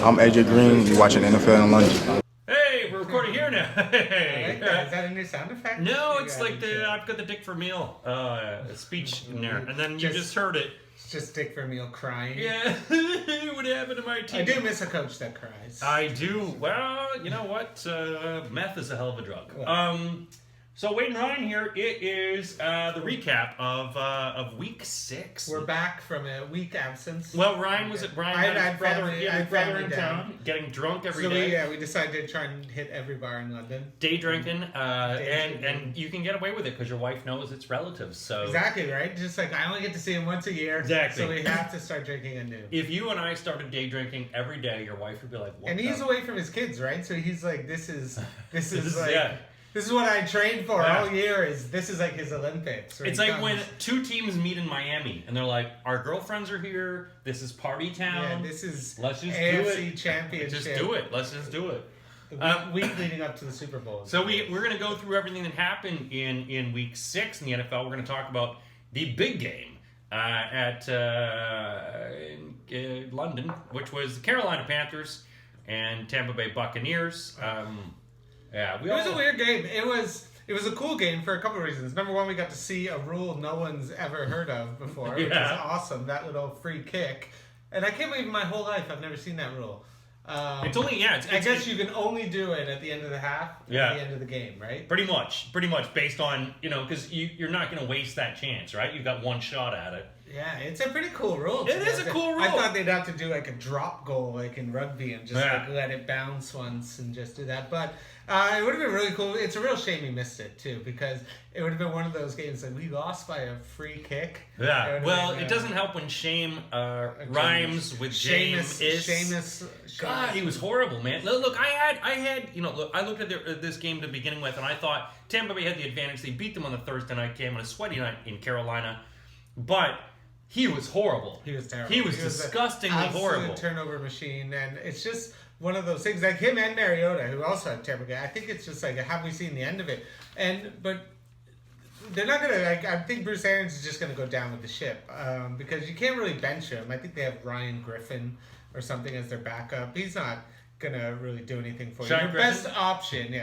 I'm AJ Green. You're watching NFL in London. Hey, we're recording here now. Hey. Is that a new sound effect? No, it's like I've got the Dick Vermeil speech in there, and then you just heard it. It's just Dick Vermeil crying. Yeah, what happened to my team? I do miss a coach that cries. I do. Well, you know what? Meth is a hell of a drug. Well. So Wade and Ryan here. It is the recap of week 6. We're back from a week absence. Well, Ryan had his brother. He had his brother in family town, getting drunk every day. We decided to try and hit every bar in London. Day drinking, and you can get away with it because your wife knows it's relatives. So exactly right. Just like I only get to see him once a year. Exactly. So we have to start drinking anew. If you and I started day drinking every day, your wife would be like, "What?" And he's away from his kids, right? So he's like, "This is like." Yeah. This is what I trained for all year. This is like his Olympics. It's like when two teams meet in Miami and they're like, "Our girlfriends are here. This is party town. Yeah, this is let's just AFC do it. Championship. Just do it. Let's just do it." The week leading up to the Super Bowl. So we're going to go through everything that happened in week 6 in the NFL. We're going to talk about the big game at in London, which was the Carolina Panthers and Tampa Bay Buccaneers. Yeah, it was a weird game. It was a cool game for a couple of reasons. Number one, we got to see a rule no one's ever heard of before, which is awesome. That little free kick, and I can't believe in my whole life I've never seen that rule. It's only I guess you can only do it at the end of the half, at the end of the game, right? Pretty much based on because you're not going to waste that chance, right? You've got one shot at it. Yeah, it's a pretty cool rule. It is a cool rule. I thought they'd have to do like a drop goal like in rugby and just like let it bounce once and just do that. But it would have been really cool. It's a real shame he missed it too because it would have been one of those games that we lost by a free kick. Yeah, well, it doesn't help when shame rhymes with Jameis. God, he was horrible, man. Look, I had I looked at this game to begin with and I thought Tampa Bay had the advantage. They beat them on the Thursday night game on a sweaty night in Carolina, but he was horrible. He was terrible. He was disgustingly horrible. Turnover machine, and it's just one of those things. Like him and Mariota, who also had terrible game. I think it's just like, have we seen the end of it? But they're not gonna. I think Bruce Arians is just gonna go down with the ship because you can't really bench him. I think they have Ryan Griffin or something as their backup. He's not gonna really do anything for you. Your best option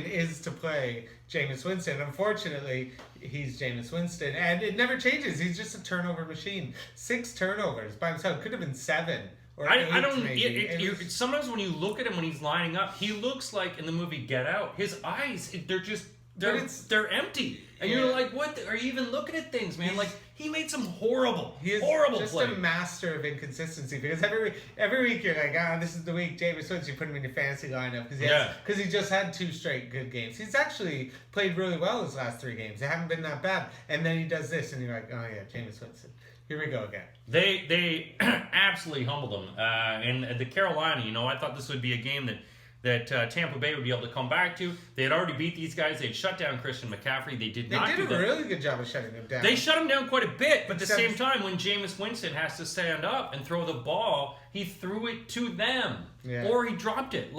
is to play Jameis Winston. Unfortunately, he's Jameis Winston, and it never changes. He's just a turnover machine. 6 turnovers by himself. Could have been 7 or 8. I don't. Sometimes when you look at him when he's lining up, he looks like in the movie Get Out. His eyes, they're empty, and you're like, what? Are you even looking at things, man? Like he made some horrible plays. A master of inconsistency because every week you're like, this is the week Jameis Winston. You put him in your fantasy lineup because he just had 2 straight good games. He's actually played really well his last 3 games. They haven't been that bad, and then he does this, and you're like, oh yeah, Jameis Winston. Here we go again. They absolutely humbled him. And the Carolina, I thought this would be a game that Tampa Bay would be able to come back to. They had already beat these guys. They'd shut down Christian McCaffrey. They did not do that. They did a really good job of shutting them down. They shut him down quite a bit, but at the same time, when Jameis Winston has to stand up and throw the ball, he threw it to them. Yeah. Or he dropped it.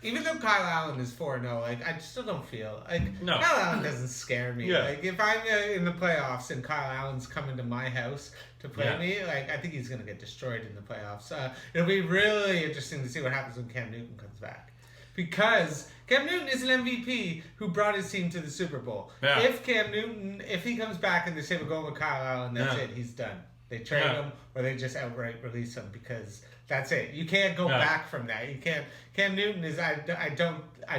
Even though Kyle Allen is 4-0, I still don't feel no. Kyle Allen doesn't scare me. Yeah. If I'm in the playoffs and Kyle Allen's coming to my house to play me, I think he's gonna get destroyed in the playoffs. It'll be really interesting to see what happens when Cam Newton comes back. Because Cam Newton is an MVP who brought his team to the Super Bowl. Yeah. If he comes back and they say we're going with Kyle Allen, that's it. He's done. They trade him or they just outright release him because that's it. You can't go back from that. You can't. Cam Newton is. I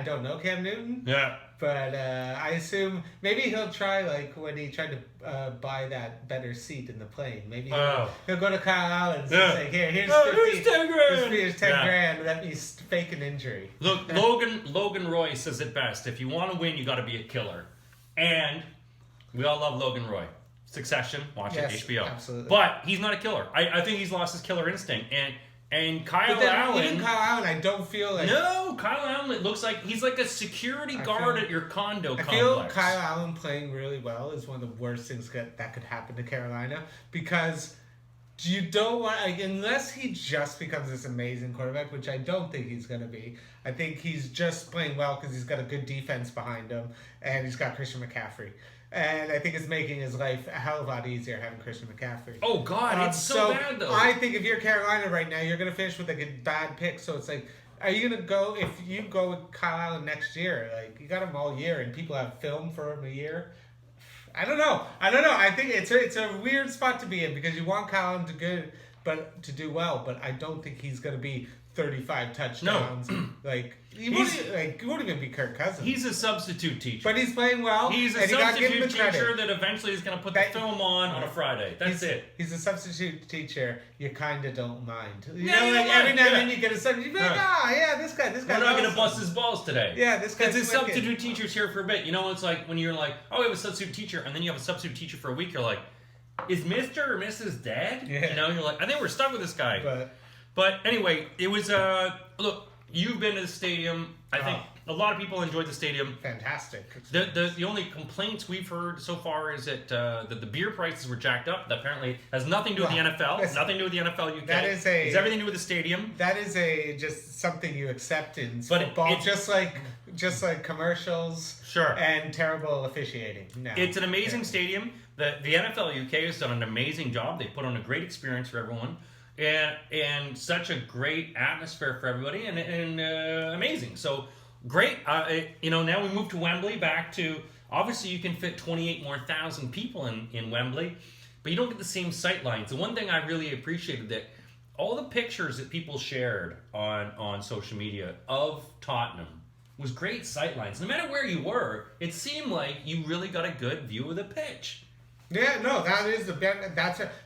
don't know Cam Newton. Yeah. But I assume maybe he'll try like when he tried to buy that better seat in the plane. Maybe he'll go to Kyle Allen and say, here's 10 grand. Here's 10 grand. Let me fake an injury. Look, Logan Roy says it best. If you want to win, you got to be a killer. And we all love Logan Roy. Succession, watch it, HBO. Absolutely. But he's not a killer. I think he's lost his killer instinct. And Kyle Allen... Even Kyle Allen, I don't feel like... No, Kyle Allen, it looks like he's like a security guard at your condo complex. I feel Kyle Allen playing really well is one of the worst things that could happen to Carolina because you don't want... unless he just becomes this amazing quarterback, which I don't think he's going to be. I think he's just playing well because he's got a good defense behind him and he's got Christian McCaffrey. And I think it's making his life a hell of a lot easier having Christian McCaffrey. Oh, God, it's so bad, though. I think if you're Carolina right now, you're going to finish with a bad pick. So it's like, are you going to go, if you go with Kyle Allen next year, like, you got him all year and people have film for him a year? I don't know. I think it's a weird spot to be in because you want Kyle Allen to do well, but I don't think he's going to be 35 touchdowns. No. Like, he won't even be Kirk Cousins. He's a substitute teacher. But he's playing well. He's a substitute teacher that eventually is going to put the film on a Friday. That's it. He's a substitute teacher you kind of don't mind. You know, like every now and then you get a substitute, you're like, this guy. We're not going to bust his balls today. Yeah, this guy's because his substitute teacher's here for a bit. You know, it's like when you're like, oh, we have a substitute teacher, and then you have a substitute teacher for a week, you're like, is Mr. or Mrs. dead? Yeah. You know, you're like, I think we're stuck with this guy. But anyway, it was, look, you've been to the stadium. I think a lot of people enjoyed the stadium. Fantastic. The only complaints we've heard so far is that the beer prices were jacked up. That apparently has nothing to do with the NFL. Nothing to do with the NFL UK. That is it's everything to do with the stadium. That is just something you accept in football, just like commercials. Sure. And terrible officiating. No. It's an amazing stadium. The NFL UK has done an amazing job. They put on a great experience for everyone. And such a great atmosphere for everybody, and amazing. So great. Now we move to Wembley. Back to obviously you can fit 28,000 people in Wembley, but you don't get the same sight lines. The one thing I really appreciated that all the pictures that people shared on social media of Tottenham was great sight lines. No matter where you were, it seemed like you really got a good view of the pitch. Yeah, no,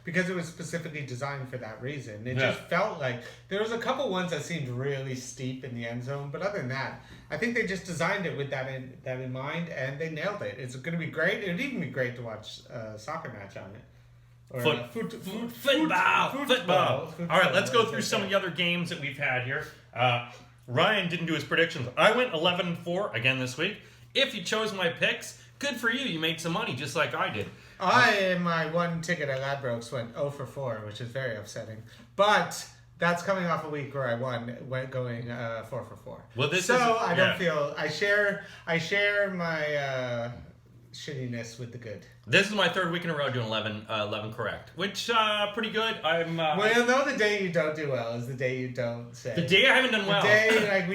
because it was specifically designed for that reason. It just felt like there was a couple ones that seemed really steep in the end zone, but other than that, I think they just designed it with that in mind, and they nailed it. It's going to be great. It would even be great to watch a soccer match on it. Football. All right, let's go through some of the other games that we've had here. Ryan didn't do his predictions. I went 11-4 again this week. If you chose my picks, good for you. You made some money just like I did. My one ticket at Ladbrokes went 0 for 4, which is very upsetting. But that's coming off a week where I went going 4 for 4. Well, I don't feel I share my shittiness with the good. This is my third week in a row doing 11 correct, which pretty good. Well, you'll know the day you don't do well is the day you don't say. The day I haven't done well. The day we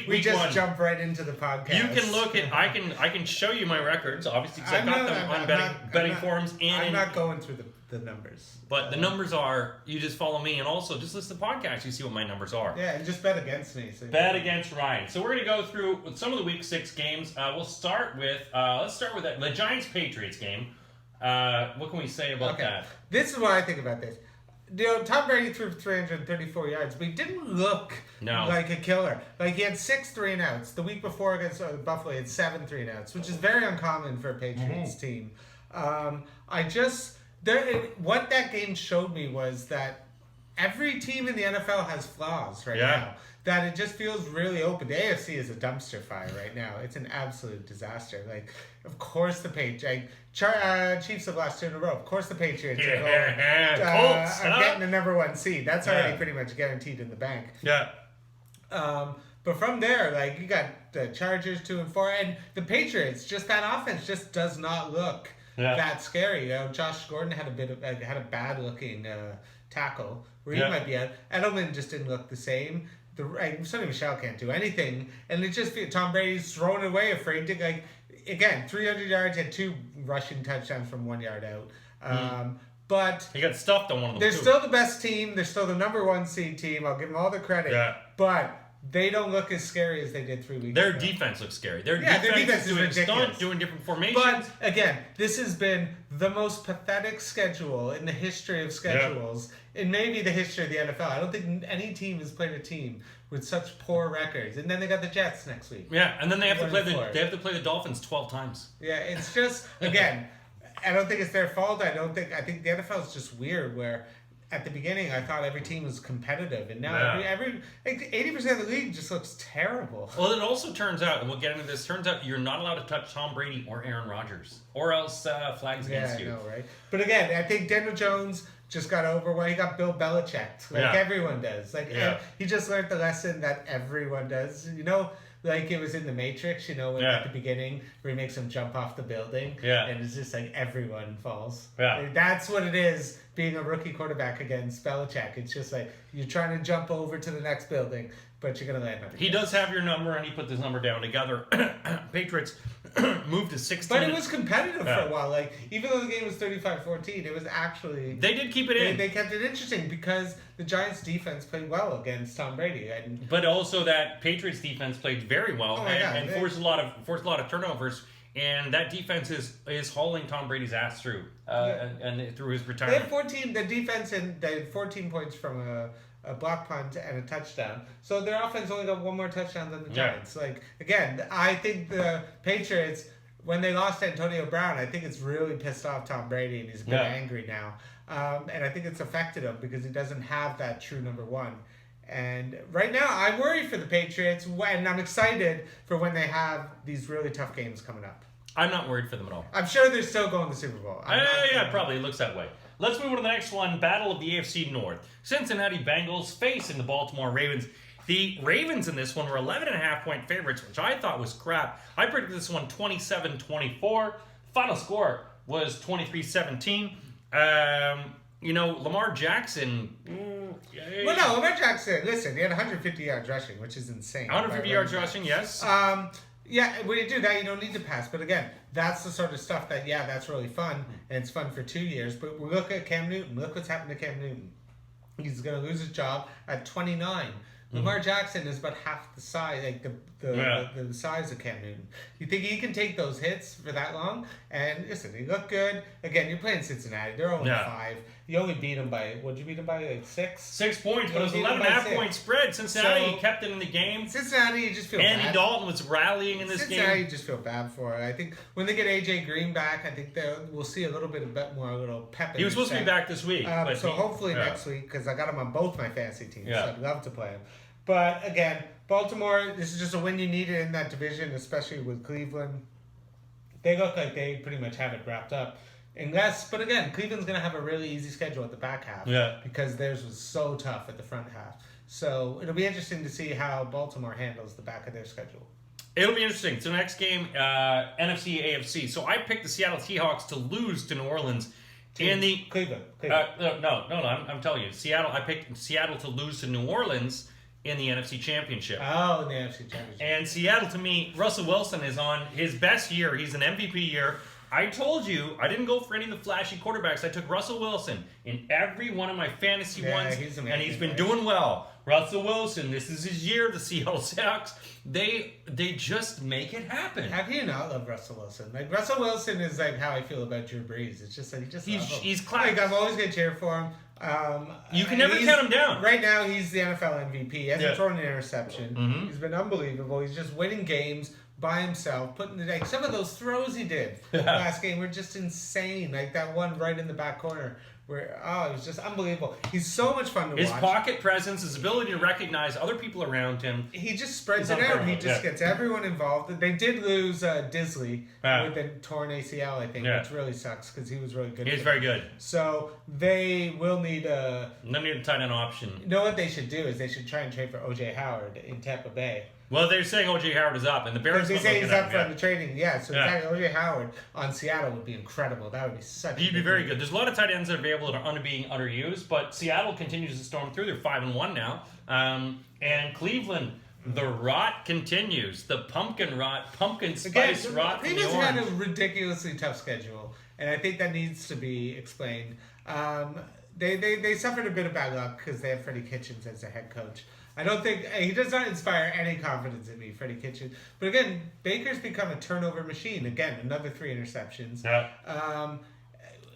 week just one. Jump right into the podcast. You can look at I can show you my records, obviously, because I got them on betting forums and I'm not going through the numbers. But the numbers are, you just follow me, and also just listen to the podcast, you see what my numbers are. Yeah, and just bet against me. So bet against Ryan. So we're going to go through some of the Week 6 games. We'll start with, the Giants-Patriots game. What can we say about that? This is what I think about this. Tom Brady threw 334 yards, but he didn't look like a killer. Like, he had 6 3-and-outs. The week before against Buffalo, he had 7 3-and-outs, which is very uncommon for a Patriots team. What that game showed me was that every team in the NFL has flaws now. That it just feels really open. The AFC is a dumpster fire right now. It's an absolute disaster. Like, of course the Chiefs have lost 2 in a row. Of course the Patriots are getting the number 1 seed. That's already pretty much guaranteed in the bank. Yeah. But from there, like, you got the Chargers 2-4, and the Patriots. Just that offense just does not look that scary. Josh Gordon had a bad looking tackle where he might be out. Edelman just didn't look the same. Sonny Michel can't do anything, and it just Tom Brady's throwing it away, afraid to again 300 yards, had 2 rushing touchdowns from 1 yard out. But he got stuffed on one of them. They're still the best team. They're still the number 1 seed team. I'll give them all the credit. Yeah. But they don't look as scary as they did 3 weeks ago. Their defense looks scary. Their defense is doing stunts, doing different formations. But again, this has been the most pathetic schedule in the history of schedules, in maybe the history of the NFL. I don't think any team has played a team with such poor records. And then they got the Jets next week. Yeah, and then they have to play the Dolphins 12 times. Yeah, it's just again, I don't think it's their fault. I think the NFL is just weird where at the beginning, I thought every team was competitive, and now every 80% of the league just looks terrible. Well, it also turns out, and we'll get into this, you're not allowed to touch Tom Brady or Aaron Rodgers, or else flags against you. Yeah, I know, right? But again, I think Daniel Jones just got over he got Bill Belichick, everyone does. He just learned the lesson that everyone does. like it was in The Matrix, you know, at the beginning where he makes him jump off the building. Yeah. And it's just like everyone falls. Yeah. Like, that's what it is being a rookie quarterback against Belichick. It's just like you're trying to jump over to the next building, but you're going to land on it. He does have your number, and he put this number down together. Patriots moved to 16. But it was competitive for a while. Like, even though the game was 35-14, it was actually... They did keep it in. They kept it interesting because the Giants' defense played well against Tom Brady. But also that Patriots defense played very well and God, forced a lot of turnovers. And that defense is hauling Tom Brady's ass through and through his retirement. The defense, and they had 14 points from a block punt and a touchdown. So their offense only got one more touchdown than the Giants. Like, again, I think the Patriots, when they lost Antonio Brown, I think it's really pissed off Tom Brady, and he's a bit angry now. And I think it's affected him because he doesn't have that true number one. And right now, I worry for the Patriots, and I'm excited for when they have these really tough games coming up. I'm not worried for them at all. I'm sure they're still going to the Super Bowl. Probably. It looks that way. Let's move on to the next one. Battle of the AFC North. Cincinnati Bengals facing the Baltimore Ravens. The Ravens in this one were 11.5-point favorites, which I thought was crap. I predicted this one 27-24. Final score was 23-17. Lamar Jackson... Lamar Jackson, listen, he had 150 yards rushing, which is insane. 150 yards rushing, yes. When you do that, you don't need to pass. But again, that's the sort of stuff that, that's really fun. And it's fun for 2 years. But we look at Cam Newton. Look what's happened to Cam Newton. He's going to lose his job at 29. Lamar Jackson is about half the size, like the size of Cam Newton. You think he can take those hits for that long? And listen, he looked good. Again, you're playing Cincinnati. They're only 5. You only beat them by, what'd you beat them by, like 6? 6 points, but it was 11.5-point spread. Cincinnati kept it in the game. Cincinnati, you just feel bad. Andy Dalton was rallying in this game. Cincinnati, you just feel bad for it. I think when they get A.J. Green back, I think we'll see a little pep in He was supposed to be back this week. Hopefully next week, because I got him on both my fantasy teams, so I'd love to play him. But again, Baltimore, this is just a win you needed in that division, especially with Cleveland. They look like they pretty much have it wrapped up. But again, Cleveland's going to have a really easy schedule at the back half. Because theirs was so tough at the front half. So it'll be interesting to see how Baltimore handles the back of their schedule. It'll be interesting. So next game, NFC, AFC. So I picked the Seattle Seahawks to lose to New Orleans. Cleveland. No. I'm telling you, Seattle. I picked Seattle to lose to New Orleans in the NFC Championship. Oh, in the NFC Championship. And Seattle, to me, Russell Wilson is on his best year. He's an MVP year. I told you, I didn't go for any of the flashy quarterbacks. I took Russell Wilson in every one of my fantasy ones, and he's been doing well. Russell Wilson, this is his year. The Seattle Seahawks, they just make it happen. How can you not love Russell Wilson? Like, Russell Wilson is like how I feel about Drew Brees. It's just like he's class. Like, I'm always gonna cheer for him. You can never count him down. Right now, he's the NFL MVP. He hasn't thrown an interception. He's been unbelievable. He's just winning games by himself, some of those throws he did last game were just insane. Like that one right in the back corner where, it was just unbelievable. He's so much fun to watch. His pocket presence, his ability to recognize other people around him. He just spreads it out. He just gets everyone involved. They did lose Disley with a torn ACL, I think, which really sucks because he was really good. He was very good. So they will need a tight end option. You know what they should do is they should try and trade for O.J. Howard in Tampa Bay. Well, they're saying O.J. Howard is up, and the Bears. They say he's up for the trading. So O.J. Howard on Seattle would be incredible. That would be such. He'd be very good. There's a lot of tight ends that are able to being underused, but Seattle continues to storm through. They're 5-1 now, and Cleveland. The rot continues. The pumpkin spice rot. Cleveland's had a ridiculously tough schedule, and I think that needs to be explained. They suffered a bit of bad luck because they have Freddie Kitchens as their head coach. I don't think he does not inspire any confidence in me, Freddie Kitchens. But again, Baker's become a turnover machine. Again, another 3 interceptions.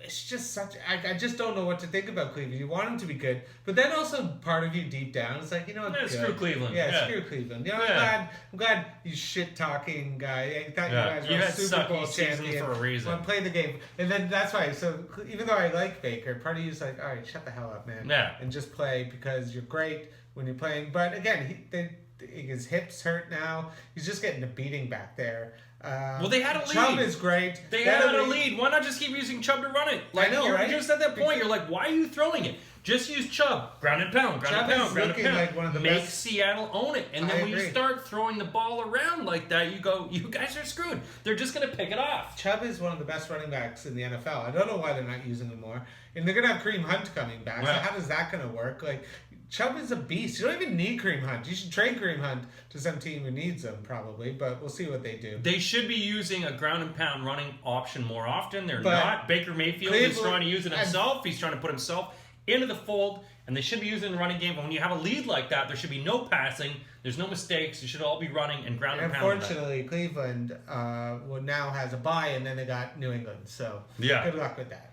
It's just such. I just don't know what to think about Cleveland. You want him to be good, but then also part of you deep down is like, screw Cleveland. Screw Cleveland. I'm glad you shit talking guy. I thought you guys were Super Bowl champion for a reason. Well, play the game, and then that's why. So even though I like Baker, part of you's like, all right, shut the hell up, man. And just play because you're great when you're playing. But again, his hips hurt now. He's just getting a beating back there. They had a lead. Chubb is great. They had a lead. Why not just keep using Chubb to run it? I know, right? Just at that point, you're like, why are you throwing it? Just use Chubb. Ground and pound, ground Chubb and pound, is ground and looking pound. like one of the Make best. Seattle own it. And then when you start throwing the ball around like that, you go, you guys are screwed. They're just going to pick it off. Chubb is one of the best running backs in the NFL. I don't know why they're not using him more. And they're going to have Kareem Hunt coming back. Yeah. So how does that going to work? Like, Chubb is a beast. You don't even need Kareem Hunt. You should trade Kareem Hunt to some team who needs him, probably. But we'll see what they do. They should be using a ground and pound running option more often. They're not. Baker Mayfield is trying to use it himself. He's trying to put himself into the fold. And they should be using the running game. But when you have a lead like that, there should be no passing. There's no mistakes. You should all be running and ground and pound. Unfortunately, Cleveland now has a bye, and then they got New England. So good luck with that.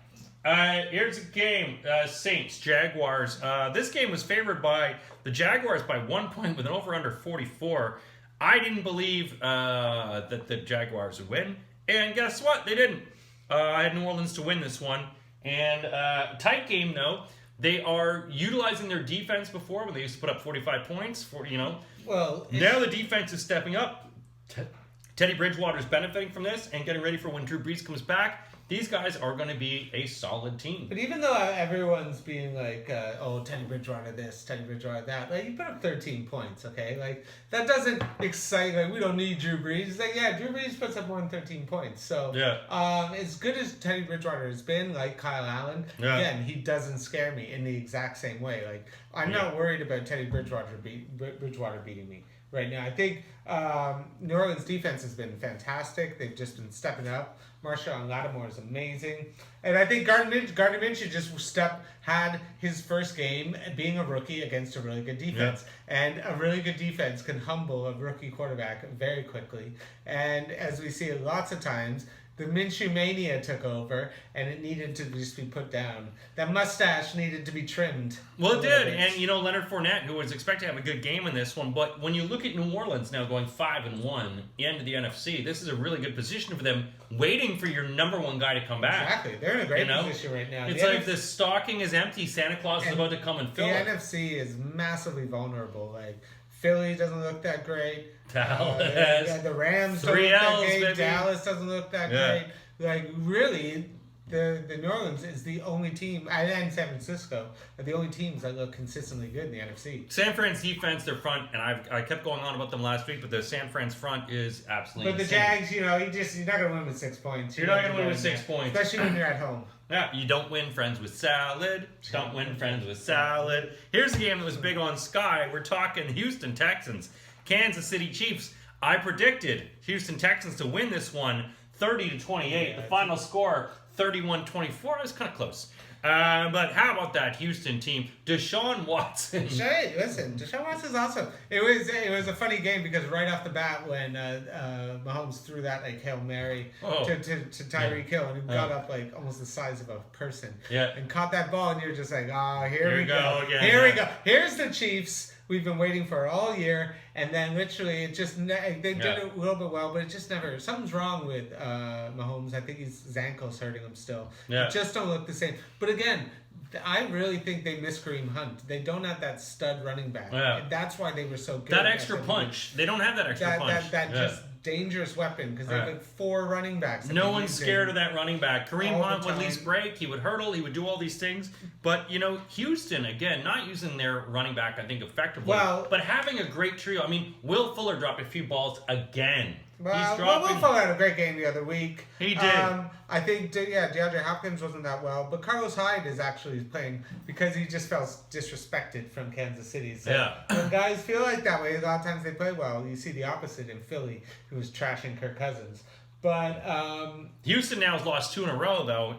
Here's a game. Saints, Jaguars. This game was favored by the Jaguars by 1 point with an over-under 44. I didn't believe that the Jaguars would win. And guess what? They didn't. I had New Orleans to win this one. And tight game, though. They are utilizing their defense before when they used to put up 45 points. Well, now the defense is stepping up. Teddy Bridgewater is benefiting from this and getting ready for when Drew Brees comes back. These guys are going to be a solid team. But even though everyone's being like, Teddy Bridgewater this, Teddy Bridgewater that, like, you put up 13 points, okay? Like, that doesn't excite, like, we don't need Drew Brees. It's like, yeah, Drew Brees puts up more than 13 points. So, as good as Teddy Bridgewater has been, like Kyle Allen, again, he doesn't scare me in the exact same way. Like, I'm not worried about Teddy Bridgewater beating me right now. I think New Orleans defense has been fantastic. They've just been stepping up. Marshawn Lattimore is amazing. And I think Gardner Minshew just had his first game being a rookie against a really good defense. And a really good defense can humble a rookie quarterback very quickly. And as we see lots of times, the Minshew mania took over, and it needed to just be put down. That mustache needed to be trimmed. Well, it did. And, Leonard Fournette, who was expected to have a good game in this one, but when you look at New Orleans now going 5-1 into the NFC, this is a really good position for them, waiting for your number one guy to come back. Exactly. They're in a great position right now. It's like the stocking is empty. Santa Claus is about to come and fill it. The NFC is massively vulnerable. Like, Philly doesn't look that great. Dallas. The Rams don't look that great. Baby. Dallas doesn't look that great. Like, really, the New Orleans is the only team, and San Francisco, are the only teams that look consistently good in the NFC. San Fran's defense, their front, and I kept going on about them last week, but the San Fran's front is absolutely But the Jags, you're not going to win with 6 points. You're not going to win with 6 points. Especially when you're at home. Yeah, you don't win friends with salad. Don't win friends with salad. Here's a game that was big on Sky. We're talking Houston Texans, Kansas City Chiefs. I predicted Houston Texans to win this one 30-28. The final score 31-24. I was kind of close. But how about that Houston team? Deshaun Watson. Deshaun Watson's awesome. It was a funny game because right off the bat when Mahomes threw that like Hail Mary to Tyreek Hill, and he got up like almost the size of a person and caught that ball, and you're just like, here we go again. Here we go. Here's the Chiefs we've been waiting for all year, and then literally it just they did it a little bit well, but it just never. Something's wrong with Mahomes. I think his ankle's hurting him still. It just don't look the same. But again, I really think they miss Kareem Hunt. They don't have that stud running back. That's why they were so good. That extra punch. They don't have that extra punch. That just dangerous weapon because they have like 4 running backs. No one's scared of that running back. Kareem Hunt would at least break. He would hurdle. He would do all these things. But, Houston, again, not using their running back, I think, effectively. But having a great trio. I mean, Will Fuller dropped a few balls again. Will Fuller had a great game the other week. He did. I think, DeAndre Hopkins wasn't that well. But Carlos Hyde is actually playing because he just felt disrespected from Kansas City. So when guys feel like that way, a lot of times they play well. You see the opposite in Philly, who was trashing Kirk Cousins. But Houston now has lost 2 in a row, though.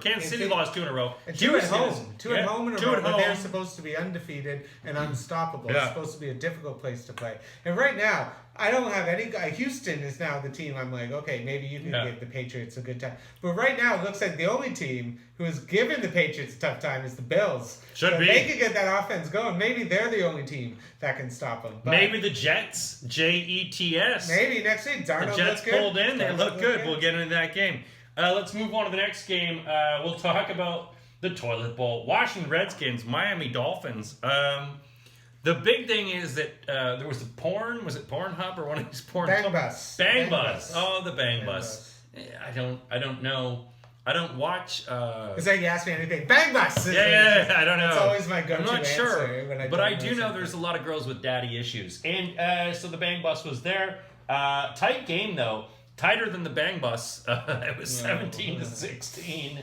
Kansas City lost 2 in a row. And 2 at home. 2 at home in a row. But they're supposed to be undefeated and unstoppable. It's supposed to be a difficult place to play. And right now, I don't have any guy. Houston is now the team I'm like, okay, maybe you can give the Patriots a good time. But right now, it looks like the only team who has given the Patriots a tough time is the Bills. Should be. They could get that offense going. Maybe they're the only team that can stop them. But maybe the Jets, Jets. Maybe next week, Darnold the Jets looks good. pulled in. They look good. We'll get into that game. Let's move on to the next game. We'll talk about the Toilet Bowl. Washington Redskins, Miami Dolphins. The big thing is that there was the porn. Was it Pornhub or one of these porn? Bang Bus. Bang Bus. Oh, the Bang Bus. I don't know. I don't watch. It's like you ask me anything. Bang Bus! Yeah, I don't know. It's always my go-to I'm not answer sure, when I but don't I do know something. there's a lot of girls with daddy issues, and so the Bang Bus was there. Tight game though, tighter than the Bang Bus. It was 17-16,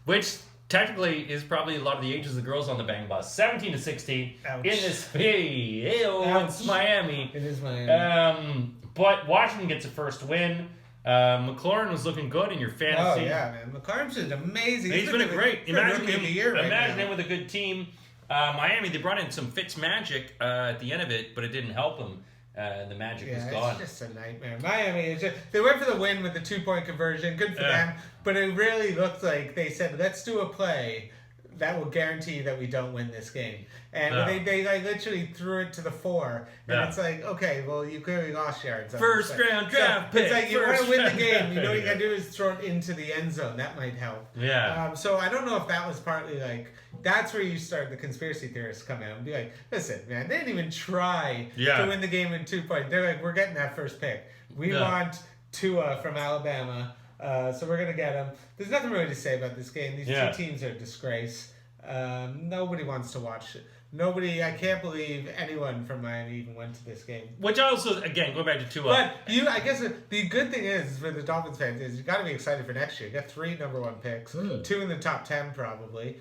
which technically is probably a lot of the ages of the girls on the Bang Bus. 17-16 Ouch. in this. It's Miami. It is Miami. But Washington gets a first win. McLaurin was looking good in your fantasy. Oh yeah, man. McLaurin's been amazing. He's been great. Imagine him him with a good team. Miami, they brought in some Fitz magic at the end of it, but it didn't help him. The magic was gone. It's just a nightmare. Miami, they went for the win with the 2-point conversion. Good for them. But it really looked like they said, let's do a play that will guarantee that we don't win this game. And they like literally threw it to the 4. And it's like, okay, well, you clearly lost yards. First round draft pick. It's like you want to win the game. You know what you got to do is throw it into the end zone. That might help. Yeah. So I don't know if that was partly like, that's where you start the conspiracy theorists come out and be like, listen, man, they didn't even try to win the game in 2 points. They're like, we're getting that first pick. We want Tua from Alabama. So we're going to get him. There's nothing really to say about this game. These two teams are a disgrace. Nobody wants to watch it. I can't believe anyone from Miami even went to this game. Which also, again, going back to Tua. But I guess the good thing is for the Dolphins fans is you got to be excited for next year. You got 3 number 1 picks, 2 in the top 10 probably.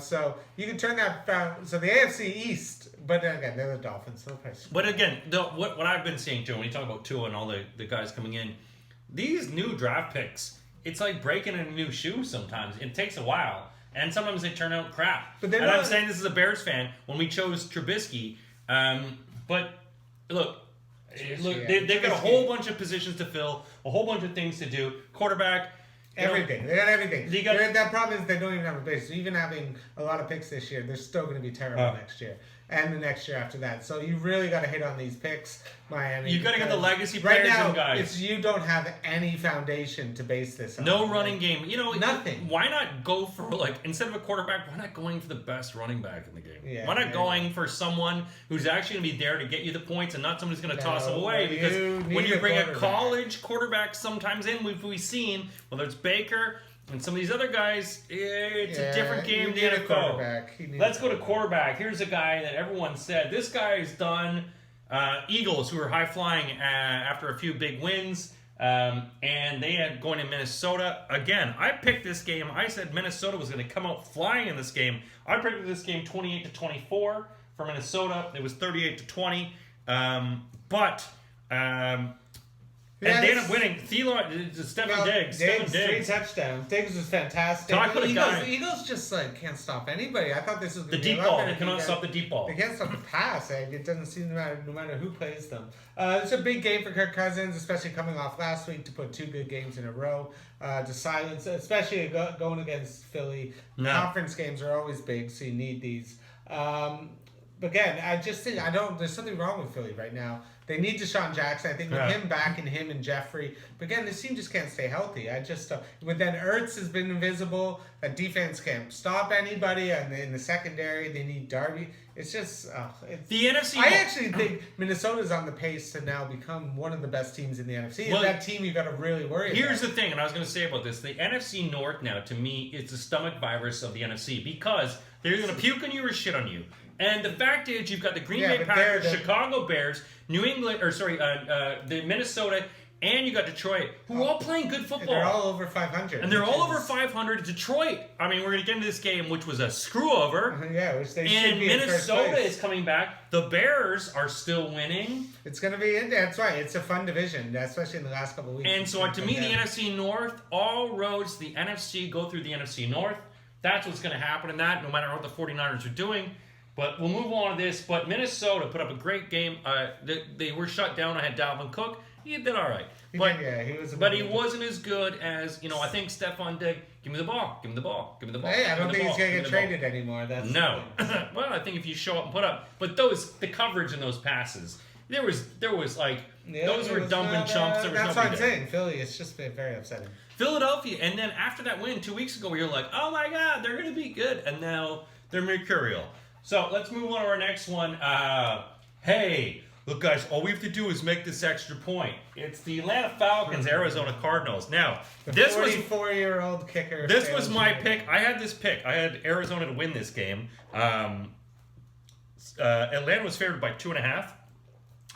So you can turn that. So the AFC East, but again, they're the Dolphins. But again, what I've been seeing too, when you talk about Tua and all the guys coming in, these new draft picks, it's like breaking a new shoe sometimes. It takes a while. And sometimes they turn out crap. And I'm saying this as a Bears fan when we chose Trubisky. But look, they've got a whole bunch of positions to fill, a whole bunch of things to do. Quarterback. Everything. They got everything. That problem is they don't even have a base. So even having a lot of picks this year, they're still going to be terrible next year. And the next year after that. So you really got to hit on these picks, Miami. You got to get the legacy players and guys. You don't have any foundation to base this on. No running game. Nothing. Why not go for, instead of a quarterback, why not going for the best running back in the game? Yeah, why not going for someone who's actually going to be there to get you the points and not someone who's going to toss them away? Because when you bring a college quarterback sometimes in, we've seen, whether it's Baker and some of these other guys, it's a different game than the NFL. Let's go to quarterback. Here's a guy that everyone said, this guy's done. Eagles, who were high-flying after a few big wins, and they had going to Minnesota. Again, I picked this game. I said Minnesota was going to come out flying in this game. I predicted this game 28-24 for Minnesota. It was 38-20. And they ended up winning. Stephen Diggs. 3 touchdowns. Diggs was fantastic. The Eagles just can't stop anybody. I thought this was going to be the deep ball. They cannot stop the deep ball. They can't stop the pass. It doesn't seem to matter no matter who plays them. It's a big game for Kirk Cousins, especially coming off last week to put 2 good games in a row to silence, especially going against Philly. No. Conference games are always big, so you need these. But again, I just think there's something wrong with Philly right now. They need Deshaun Jackson. I think with him back and him and Jeffrey. But again, this team just can't stay healthy. But then Ertz has been invisible. That defense can't stop anybody. And in the secondary, they need Darby. It's just the NFC. I actually think Minnesota's on the pace to now become one of the best teams in the NFC. Well, that team you got to really worry about. Here's the thing, and I was going to say about this: the NFC North now, to me, it's the stomach virus of the NFC because they're going to puke on you or shit on you. And the fact is, you've got the Green Bay Packers, Chicago Bears, the Minnesota, and you got Detroit, who are all playing good football. They're all over 500. And they're all over 500. Detroit, I mean, we're going to get into this game, which was a screw-over. Which they and should be Minnesota is coming back. The Bears are still winning. It's going to be, that's right. It's a fun division, especially in the last couple of weeks. And so, to me, the NFC North, all roads to the NFC go through the NFC North. That's what's going to happen in that, no matter what the 49ers are doing. But we'll move on to this. But Minnesota put up a great game. They were shut down. I had Dalvin Cook. He did all right. He wasn't as good as, I think Stephon Diggs. Give me the ball. Give me the ball. Give me the ball. Hey, I don't think he's going to get traded anymore. No. Well, I think if you show up and put up. But the coverage in those passes, there was those were dumping chumps. That's what I'm saying. Philly, it's just been very upsetting. Philadelphia, and then after that win 2 weeks ago, we were like, oh my God, they're going to be good. And now they're mercurial. So let's move on to our next one. Hey, Look, guys, all we have to do is make this extra point. It's the Atlanta Falcons, Arizona Cardinals. Now, this was 44-year-old kicker. This was my pick. I had this pick. I had Arizona to win this game. Atlanta was favored by 2.5.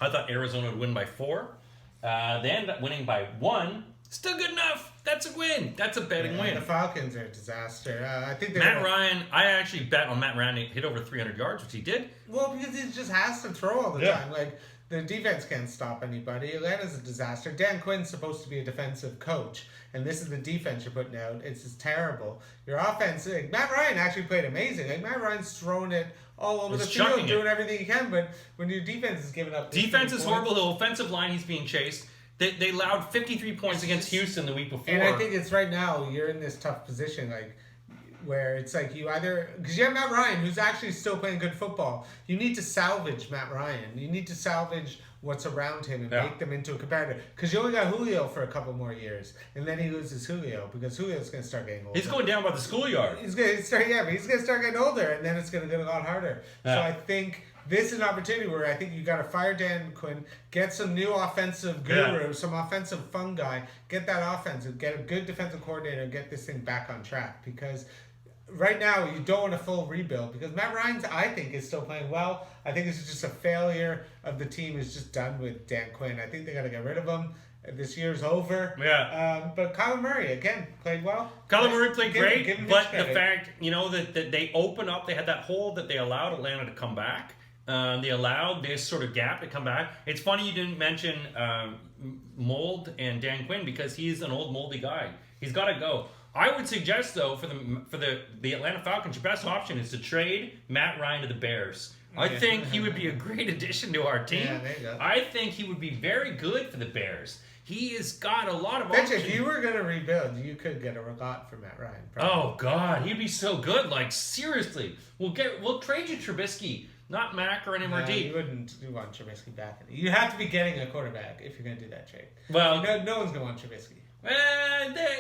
I thought Arizona would win by 4. They ended up winning by 1. Still good enough. That's a win. That's a betting win. The Falcons are a disaster. I think Matt Ryan. I actually bet on Matt Ryan to hit over 300 yards, which he did. Well, because he just has to throw all the time. Like, the defense can't stop anybody. Atlanta's a disaster. Dan Quinn's supposed to be a defensive coach, and this is the defense you're putting out. It's just terrible. Your offense, like, Matt Ryan actually played amazing. Like, Matt Ryan's throwing it all over the field, doing everything he can, but when your defense is giving up... Defense is horrible. The offensive line, he's being chased. They allowed 53 points against Houston the week before. And I think it's right now, you're in this tough position, like, where it's like you either... Because you have Matt Ryan, who's actually still playing good football. You need to salvage Matt Ryan. You need to salvage what's around him and make them into a competitor. Because you only got Julio for a couple more years. And then he loses Julio, because Julio's going to start getting older. He's going down by the schoolyard. He's going to start, but he's going to start getting older, and then it's going to get a lot harder. So I think... This is an opportunity where I think you got to fire Dan Quinn, get some new offensive guru, some offensive fun guy, get that offense, get a good defensive coordinator, and get this thing back on track. Because right now you don't want a full rebuild. Because Matt Ryan's, I think, is still playing well. I think this is just a failure of the team is just done with Dan Quinn. I think they got to get rid of him. This year's over. Yeah. But Kyler Murray, again, played well. Kyler Murray played great, but the fact, that they opened up, they had that hole that they allowed Atlanta to come back. They allowed this sort of gap to come back. It's funny you didn't mention Mold and Dan Quinn, because he's an old moldy guy. He's got to go. I would suggest, though, for the Atlanta Falcons, your best option is to trade Matt Ryan to the Bears. I think he would be a great addition to our team. Yeah, there you go. I think he would be very good for the Bears. He has got a lot of options. If you were going to rebuild, you could get a lot for Matt Ryan. Probably. Oh, God. He'd be so good. Like, seriously. We'll trade you Trubisky. Not Mac or any more deep. You wouldn't want Trubisky back. You have to be getting a quarterback if you're going to do that trade. Well, no one's going to want Trubisky.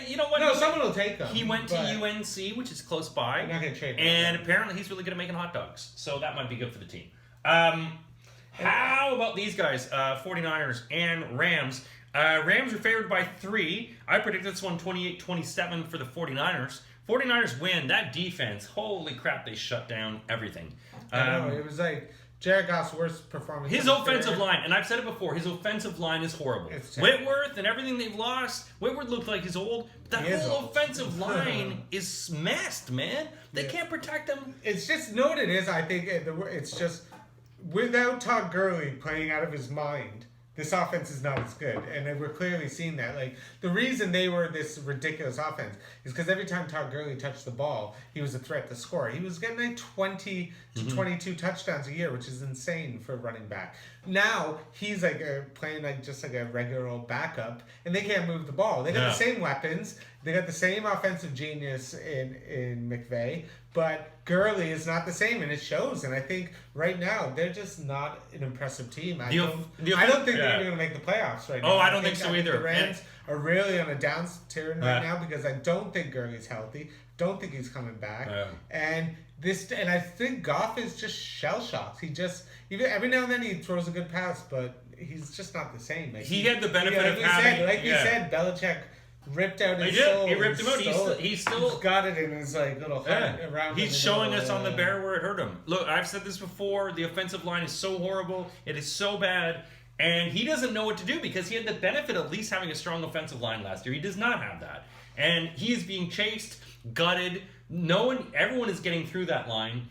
You know what? No, someone will take him. He went to UNC, which is close by. You're not going to trade him. And apparently he's really good at making hot dogs. So that might be good for the team. How about these guys? 49ers and Rams. Rams are favored by 3. I predict this one 28-27 for the 49ers. 49ers win. That defense, holy crap, they shut down everything. I know, it was like Jared Goff's worst performance. His offensive line, and I've said it before, his offensive line is horrible. Whitworth and everything they've lost, Whitworth looks like he's old, but that whole offensive line is messed, man. They can't protect him. It's just, know what it is, I think, it's just, without Todd Gurley playing out of his mind, this offense is not as good, and we're clearly seeing that. Like, the reason they were this ridiculous offense is because every time Todd Gurley touched the ball, he was a threat to score. He was getting like 20 to 22 touchdowns a year, which is insane for a running back. Now he's like playing like just like a regular old backup, and they can't move the ball. They got the same weapons, they got the same offensive genius in McVay, but Gurley is not the same, and it shows. And I think right now they're just not an impressive team. I don't think they're going to make the playoffs right now. Oh, I don't think so either. The Rams are really on a downturn right now because I don't think Gurley's healthy. Don't think he's coming back. And I think Goff is just shell shocked. He just every now and then he throws a good pass, but he's just not the same. Like, he had the benefit of having, we said, Belichick ripped out his soul. He ripped him out. He's still got it in his like little heart around. He's showing us on the bear where it hurt him. Look, I've said this before. The offensive line is so horrible. It is so bad. And he doesn't know what to do because he had the benefit of at least having a strong offensive line last year. He does not have that. And he is being chased, gutted. Everyone is getting through that line.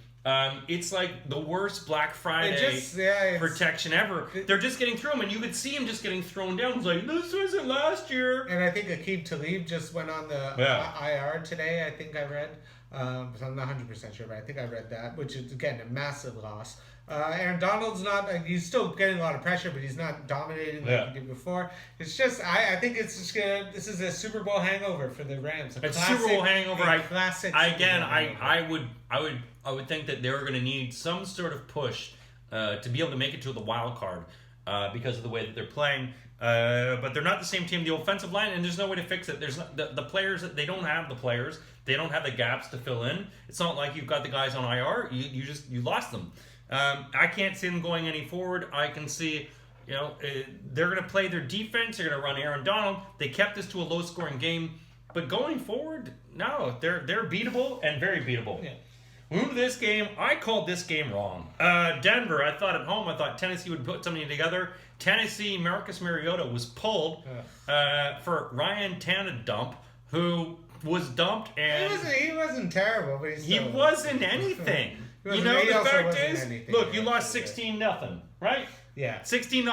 It's like the worst Black Friday protection ever. They're just getting through him, and you could see him just getting thrown down. It's like, this wasn't last year. And I think Aqib Talib just went on the IR today, I think I read. So I'm not 100% sure, but I think I read that, which is, again, a massive loss. Aaron Donald's not, he's still getting a lot of pressure, but he's not dominating like he did before. It's just, I think it's just this is a Super Bowl hangover for the Rams. A Super Bowl hangover. Classic. I would think that they're going to need some sort of push to be able to make it to the wild card because of the way that they're playing. But they're not the same team. The offensive line, and there's no way to fix it. There's not, the players, they don't have the players. They don't have the gaps to fill in. It's not like you've got the guys on IR. You lost them. I can't see them going any forward. I can see, they're going to play their defense. They're going to run Aaron Donald. They kept this to a low-scoring game. But going forward, no, they're beatable and very beatable. Yeah. We moved to this game. I called this game wrong. Denver, I thought at home, I thought Tennessee would put something together. Tennessee, Marcus Mariota was pulled for Ryan Tannehill, who was dumped. And he wasn't terrible, but he wasn't anything. The fact is, look, you lost 16-0, right? Yeah. 16-0.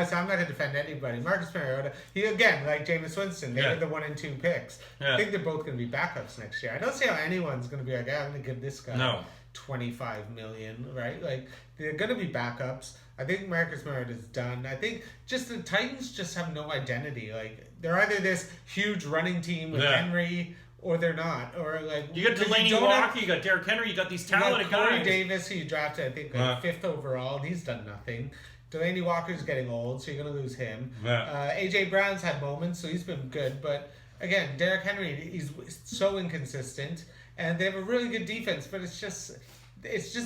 So I'm not going to defend anybody. Marcus Mariota, he again, like Jameis Winston, they were the 1 and 2 picks. Yeah. I think they're both going to be backups next year. I don't see how anyone's going to be like, I'm going to give this guy $25 million, right? Like, they're going to be backups. I think Marcus Mariota's done. I think just the Titans just have no identity. Like, they're either this huge running team with Henry, or they're not. Or like you got Delaney Walker, you got Derrick Henry, you got these talented guys. Corey Davis, who you drafted, I think, 5th overall, and he's done nothing. Delaney Walker's getting old, so you're going to lose him. Yeah. A.J. Brown's had moments, so he's been good. But, again, Derrick Henry, he's so inconsistent. And they have a really good defense, but it's just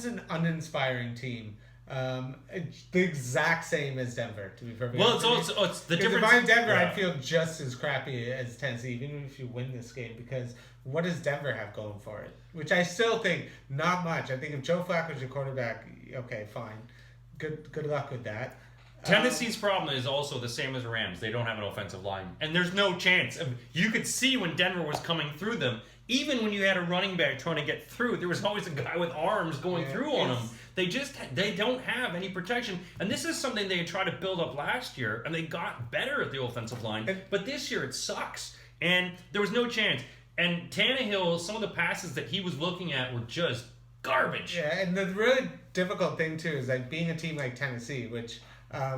an uninspiring team. It's the exact same as Denver, to be perfectly honest. Well, it's the difference. If I'm Denver, I'd feel just as crappy as Tennessee, even if you win this game, because what does Denver have going for it? Which I still think not much. I think if Joe Flacco's your quarterback, okay, fine. Good luck with that. Tennessee's problem is also the same as Rams. They don't have an offensive line. And there's no chance. You could see when Denver was coming through them, even when you had a running back trying to get through, there was always a guy with arms going through on them. They don't have any protection. And this is something they tried to build up last year, and they got better at the offensive line. But this year it sucks. And there was no chance. And Tannehill, some of the passes that he was looking at were just garbage. Yeah, and the really difficult thing too is like being a team like Tennessee, which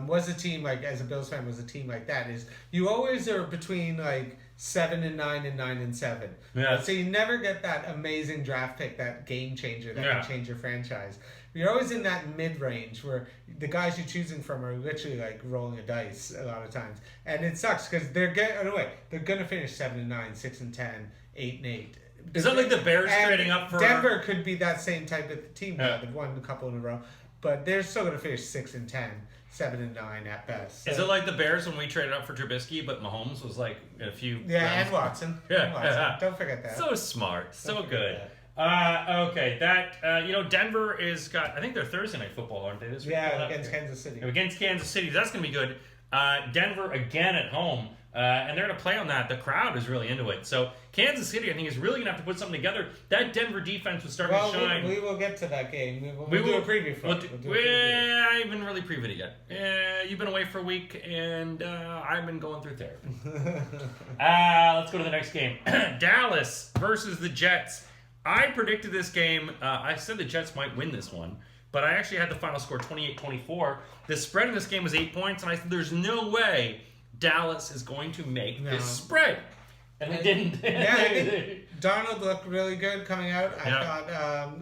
was a team like, as a Bills fan, was a team like that, is you always are between like 7-9 and 9-7. Yeah. So you never get that amazing draft pick, that game changer that can change your franchise. You're always in that mid range where the guys you're choosing from are literally like rolling a dice a lot of times, and it sucks because they're gonna finish 7-9, 6-10, 8-8. Is that like the Bears trading up for Denver? Could be that same type of team. They've won a couple in a row, but they're still going to finish 6-10, 7-9 at best. So. Is it like the Bears when we traded up for Trubisky, but Mahomes was like a few? And Watson. Don't forget that. So smart, so good. Okay, Denver is got. I think they're Thursday night football, aren't they? This week? Against Kansas City. Against Kansas City, that's going to be good. Denver again at home. And they're going to play on that. The crowd is really into it. So Kansas City, I think, is really going to have to put something together. That Denver defense was starting to shine. We will get to that game. We'll do a preview for it. I haven't really previewed it yet. You've been away for a week, and I've been going through therapy. Let's go to the next game. Dallas versus the Jets. I predicted this game. I said the Jets might win this one. But I actually had the final score 28-24. The spread in this game was 8 points, and I said there's no way Dallas is going to make this spread. And they didn't. I think Darnold looked really good coming out. I thought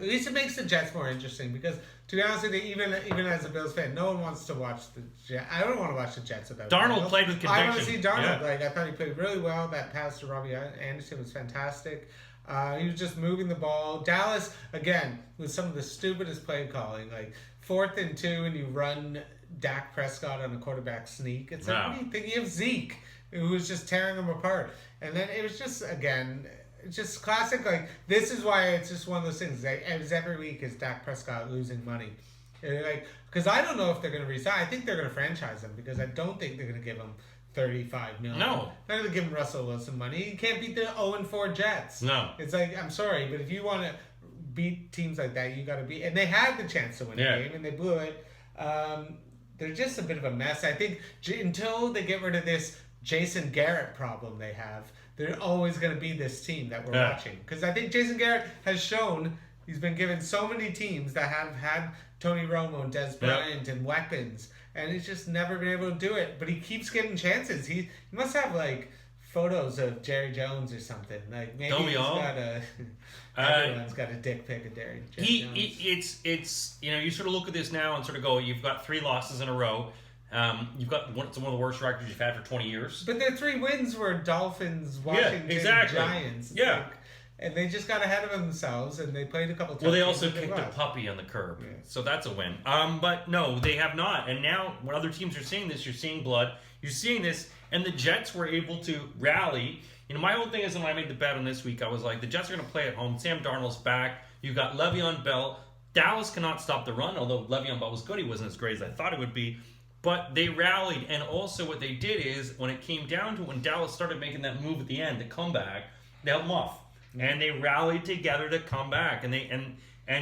at least it makes the Jets more interesting because, to be honest with you, even as a Bills fan, no one wants to watch the Jets. I don't want to watch the Jets without Darnold. Played with conviction. I want to see Darnold. I thought he played really well. That pass to Robbie Anderson was fantastic. He was just moving the ball. Dallas, again, with some of the stupidest play calling, like 4th and 2 and you run Dak Prescott on a quarterback sneak. It's like, what do you think? You have Zeke, who was just tearing them apart. And then it was just, again, just classic. Like, this is why it's just one of those things. It's every week is Dak Prescott losing money. Because I don't know if they're going to resign. I think they're going to franchise him because I don't think they're going to give him $35 million. No. They're going to give him Russell Wilson money. He can't beat the 0-4 Jets. No. It's like, I'm sorry, but if you want to beat teams like that, you got to beat. And they had the chance to win the game, and they blew it. They're just a bit of a mess. I think until they get rid of this Jason Garrett problem they have, they're always going to be this team that we're watching. Because I think Jason Garrett has shown he's been given so many teams that have had Tony Romo and Des Bryant and weapons, and he's just never been able to do it. But he keeps getting chances. He must have like photos of Jerry Jones or something. Like maybe he's got a. Everyone's got a dick pic of Jerry Jones. It's you sort of look at this now and sort of go, you've got 3 losses in a row. You've got one of the worst records you've had for 20 years. But their 3 wins were Dolphins, Washington, Giants. It's like, And they just got ahead of themselves, and they played a couple times. Well, they also kicked a puppy on the curb, so that's a win. But no, they have not. And now, when other teams are seeing this, you're seeing blood. You're seeing this, and the Jets were able to rally. My whole thing is when I made the bet on this week, I was like, the Jets are going to play at home. Sam Darnold's back. You've got Le'Veon Bell. Dallas cannot stop the run, although Le'Veon Bell was good. He wasn't as great as I thought it would be. But they rallied, and also what they did is, when it came down to when Dallas started making that move at the end, the comeback, they held them off. And they rallied together to come back, and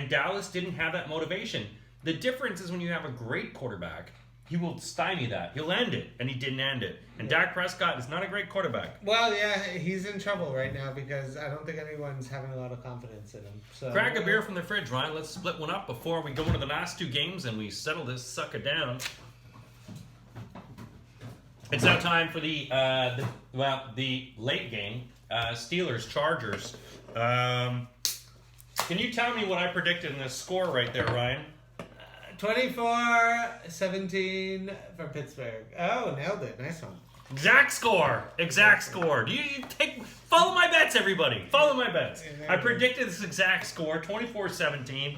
Dallas didn't have that motivation. The difference is when you have a great quarterback, he will stymie that. He'll end it, and he didn't end it. And Dak Prescott is not a great quarterback. Well, yeah, he's in trouble right now because I don't think anyone's having a lot of confidence in him. So Crack a beer from the fridge, Ryan. Let's split one up before we go into the last two games and we settle this sucker down. It's now time for the late game. Steelers-Chargers. Can you tell me what I predicted in this score right there, Ryan? 24-17 for Pittsburgh. Oh, nailed it. Nice one. Exact score. Do you follow my bets, everybody? Follow my bets. I predicted this exact score, 24-17.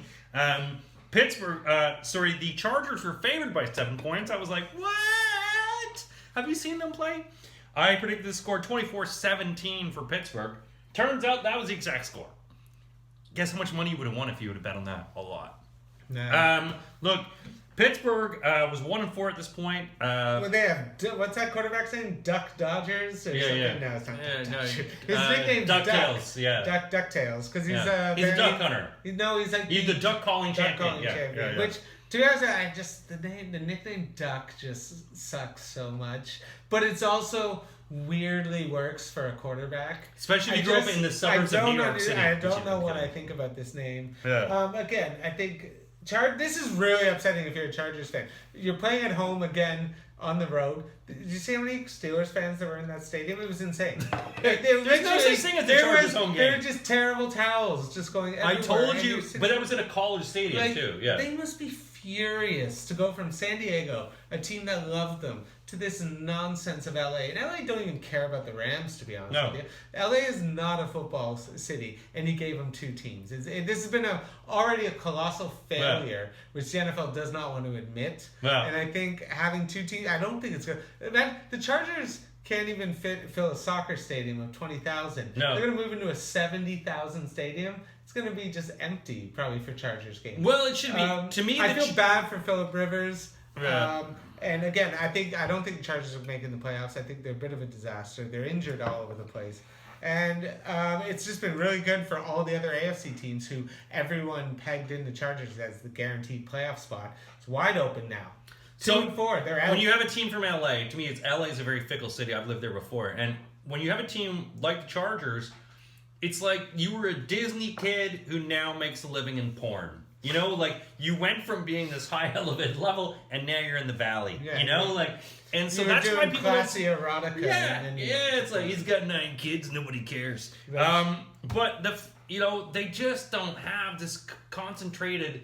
Pittsburgh, the Chargers were favored by 7 points. I was like, what? Have you seen them play? I predicted the score 24-17 for Pittsburgh. Turns out that was the exact score. Guess how much money you would have won if you would have bet on that? A lot. Nah. Look, Pittsburgh was 1-4 at this point. Well, they have what's that quarterback saying? Duck Dodgers or something? Yeah. No, it's not. No, His nickname's DuckTales. Yeah. DuckTales, because he's he's a duck hunter. He's the duck calling champion. Yeah. Which, to be honest, the nickname Duck just sucks so much. But it's also weirdly works for a quarterback. Especially if you grew up in the suburbs of New York City. I don't know what I think about this name. Yeah. Again, I think this is really upsetting if you're a Chargers fan. You're playing at home again on the road. Did you see how many Steelers fans there were in that stadium? It was insane. There's no such thing as the Chargers home game. They were just terrible towels just going everywhere. I told you, but that was in a college stadium too. Yeah. They must be furious to go from San Diego, a team that loved them, to this nonsense of LA. And LA don't even care about the Rams, to be honest with you. LA is not a football city, and he gave them 2 teams. This has been already a colossal failure, which the NFL does not want to admit. And I think having 2 teams, I don't think it's good. Man, the Chargers can't even fill a soccer stadium of 20,000. No. They're going to move into a 70,000 stadium. It's going to be just empty, probably, for Chargers games. Well, it should be. To me, I feel bad for Phillip Rivers. Yeah. And again, I don't think the Chargers are making the playoffs. I think they're a bit of a disaster. They're injured all over the place. And it's just been really good for all the other AFC teams who everyone pegged in the Chargers as the guaranteed playoff spot. It's wide open now. 2-4, they're out. When you have a team from LA, to me, LA is a very fickle city. I've lived there before. And when you have a team like the Chargers, it's like you were a Disney kid who now makes a living in porn. You went from being this high elevated level, and now you're in the valley. And so that's why people classy erotica. It's like he's got 9 kids, nobody cares. Right. But they just don't have this concentrated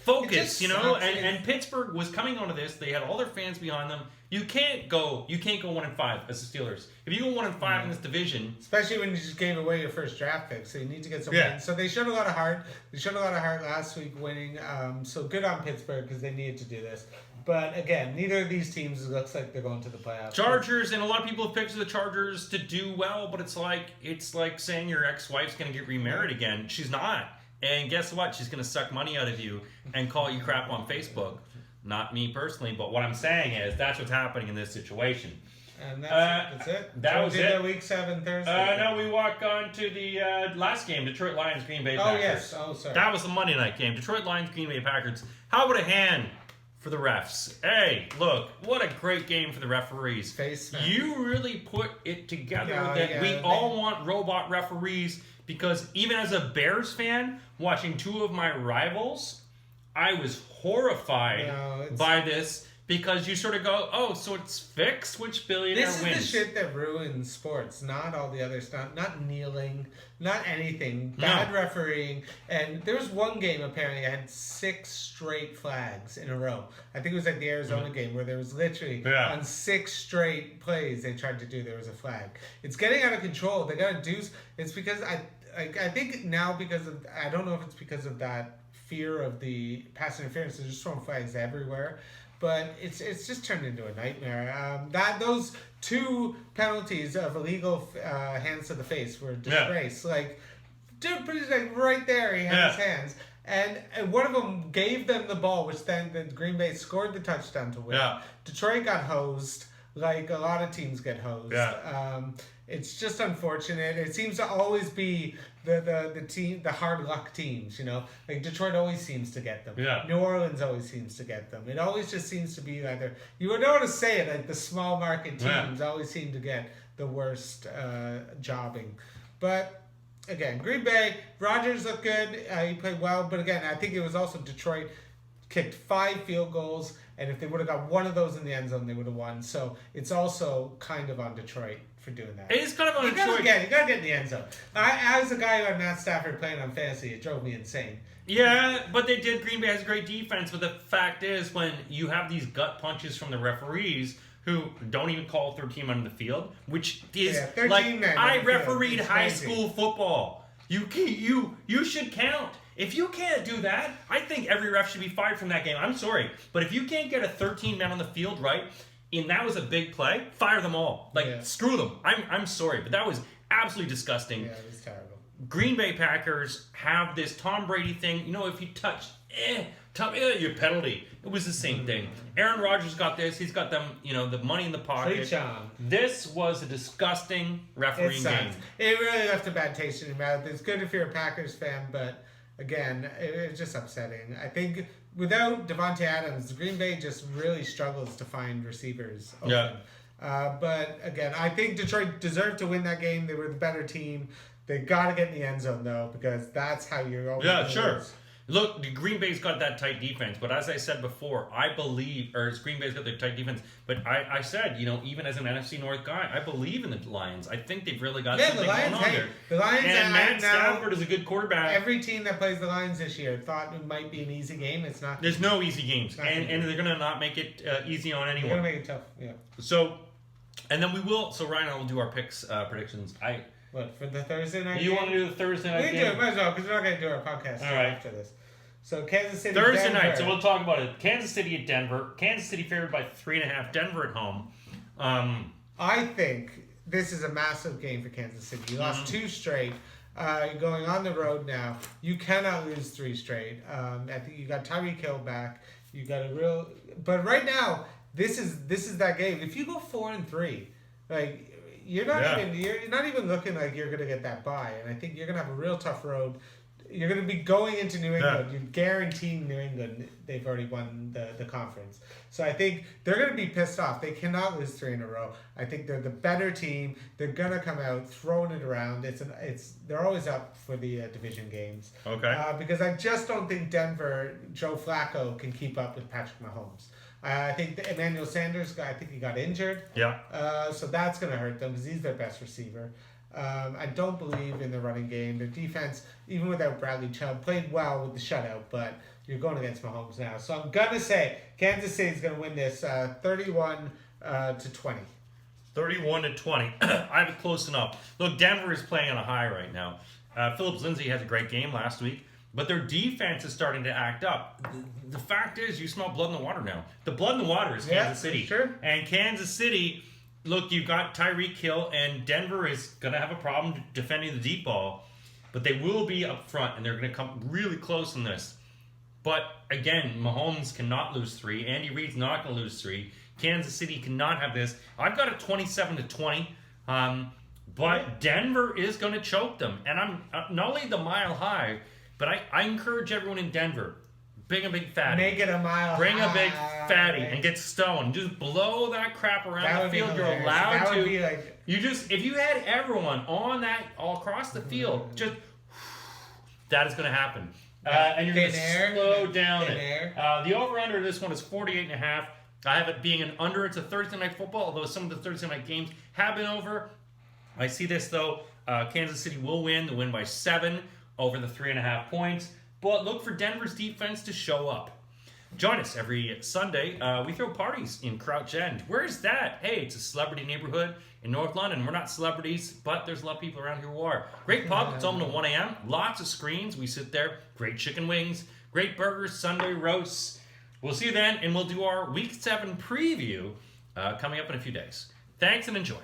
focus. And Pittsburgh was coming onto this. They had all their fans behind them. You can't go 1-5 as the Steelers. If you go 1-5 in this division, especially when you just gave away your first draft pick, so you need to get some wins. So they showed a lot of heart. They showed a lot of heart last week, winning. So good on Pittsburgh because they needed to do this. But again, neither of these teams looks like they're going to the playoffs. Chargers, and a lot of people have picked the Chargers to do well, but it's like saying your ex-wife's going to get remarried again. She's not. And guess what? She's going to suck money out of you and call you crap on Facebook. Not me personally, but what I'm saying is that's what's happening in this situation. And that's it. That was it. Week 7 Thursday. No, we walk on to the last game, Detroit Lions, Green Bay Packers. Oh, yes. Oh, sorry. That was the Monday night game. Detroit Lions, Green Bay Packers. How about a hand for the refs? Hey, look, what a great game for the referees. You really put it together we all want robot referees, because even as a Bears fan, watching 2 of my rivals, I was horrified by this, because you sort of go, oh, so it's fixed? Which billionaire wins? This is the shit that ruins sports, not all the other stuff. Not kneeling, not anything. Bad refereeing. And there was one game, apparently, I had 6 straight flags in a row. I think it was like the Arizona game, where there was literally, on 6 straight plays they tried to do, there was a flag. It's getting out of control. They got to do... It's because I think now because of, I don't know if it's because of that fear of the pass interference, they're just throwing flags everywhere. But it's just turned into a nightmare. Those 2 penalties of illegal hands to the face were a disgrace. Like, dude, put it like right there. He had his hands, and one of them gave them the ball, which then the Green Bay scored the touchdown to win. Yeah. Detroit got hosed, like a lot of teams get hosed. Yeah. It's just unfortunate. It seems to always be the hard luck teams, you know. Like Detroit always seems to get them. Yeah. New Orleans always seems to get them. It always just seems to be either, you would know how to say it, like the small market teams always seem to get the worst jobbing. But again, Green Bay, Rodgers looked good. He played well, but again, I think it was also Detroit kicked 5 field goals, and if they would have got one of those in the end zone, they would have won. So it's also kind of on Detroit for doing that. It is kind of on Detroit. You gotta get in the end zone. As a guy who had Matt Stafford playing on fantasy, it drove me insane. Yeah, but they did. Green Bay has a great defense, but the fact is, when you have these gut punches from the referees who don't even call third team on the field, which is like, I refereed high school football. You should count. If you can't do that, I think every ref should be fired from that game. I'm sorry, but if you can't get a 13 men on the field, right, and that was a big play, fire them all. Screw them. I'm sorry, but that was absolutely disgusting. Yeah, it was terrible. Green Bay Packers have this Tom Brady thing. You know, if you touch, your penalty. It was the same thing. Aaron Rodgers got this. He's got them, the money in the pocket. This was a disgusting refereeing game. It really left a bad taste in your mouth. It's good if you're a Packers fan, but again, it's just upsetting. I think without Devontae Adams, Green Bay just really struggles to find receivers open. Yeah. But again, I think Detroit deserved to win that game. They were the better team. They got to get in the end zone, though, because that's how you're always going to lose. Look, the Green Bay's got that tight defense, but as I said before, Green Bay's got their tight defense, but I said, even as an NFC North guy, I believe in the Lions. I think they've really got something going on there. The Lions, and Matt Stafford is a good quarterback. Every team that plays the Lions this year thought it might be an easy game. It's not. There's no easy games, and they're going to not make it easy on anyone. They're going to make it tough, yeah. So, and then Ryan and I will do our picks, predictions. What, for the Thursday night game? You want to do the Thursday night game? We can do it, might as well, because we're not going to do our podcast after this. So Kansas City, Thursday Denver. night, so we'll talk about it. Kansas City at Denver. Kansas City favored by 3.5. Denver at home. I think this is a massive game for Kansas City. You lost 2 straight. You're going on the road now. You cannot lose 3 straight. I think you got Tyreek Hill back. You got a real. But right now, this is that game. If you go 4-3, like you're not even looking like you're gonna get that bye. And I think you're gonna have a real tough road. You're going to be going into New England. You're guaranteeing New England they've already won the conference. So I think they're going to be pissed off. They cannot lose 3 in a row. I think they're the better team. They're going to come out throwing it around. They're always up for the division games. Okay. Because I just don't think Denver, Joe Flacco, can keep up with Patrick Mahomes. I think Emmanuel Sanders, I think he got injured. Yeah. So that's going to hurt them because he's their best receiver. I don't believe in the running game. Their defense, even without Bradley Chubb, played well with the shutout, but you're going against Mahomes now. So I'm going to say Kansas City is going to win this 31-20. 31-20. I have it close enough. Look, Denver is playing on a high right now. Phillips Lindsay had a great game last week, but their defense is starting to act up. The fact is, you smell blood in the water now. The blood in the water is Kansas City. Sure. And Kansas City... Look, you've got Tyreek Hill, and Denver is going to have a problem defending the deep ball, but they will be up front, and they're going to come really close in this. But, again, Mahomes cannot lose 3. Andy Reid's not going to lose 3. Kansas City cannot have this. I've got a 27-20, but Denver is going to choke them. And I'm not only the mile high, but I encourage everyone in Denver, bring a big fatty. Make it a mile Bring high. a big fatty and get stoned. Just blow that crap around the field. You're allowed that to. Would be like, If you had everyone on that all across the field, just that is going to happen. And you're going to slow down it. The over-under of this one is 48.5. I have it being an under. It's a Thursday night football, although some of the Thursday night games have been over. I see this, though. Kansas City will win. They'll win by 7 over the 3.5 points. But look for Denver's defense to show up. Join us every Sunday. We throw parties in Crouch End. Where is that? Hey, it's a celebrity neighborhood in North London. We're not celebrities, but there's a lot of people around here who are. Great pub. It's open to 1 a.m. Lots of screens. We sit there. Great chicken wings. Great burgers. Sunday roasts. We'll see you then, and we'll do our Week 7 preview coming up in a few days. Thanks and enjoy.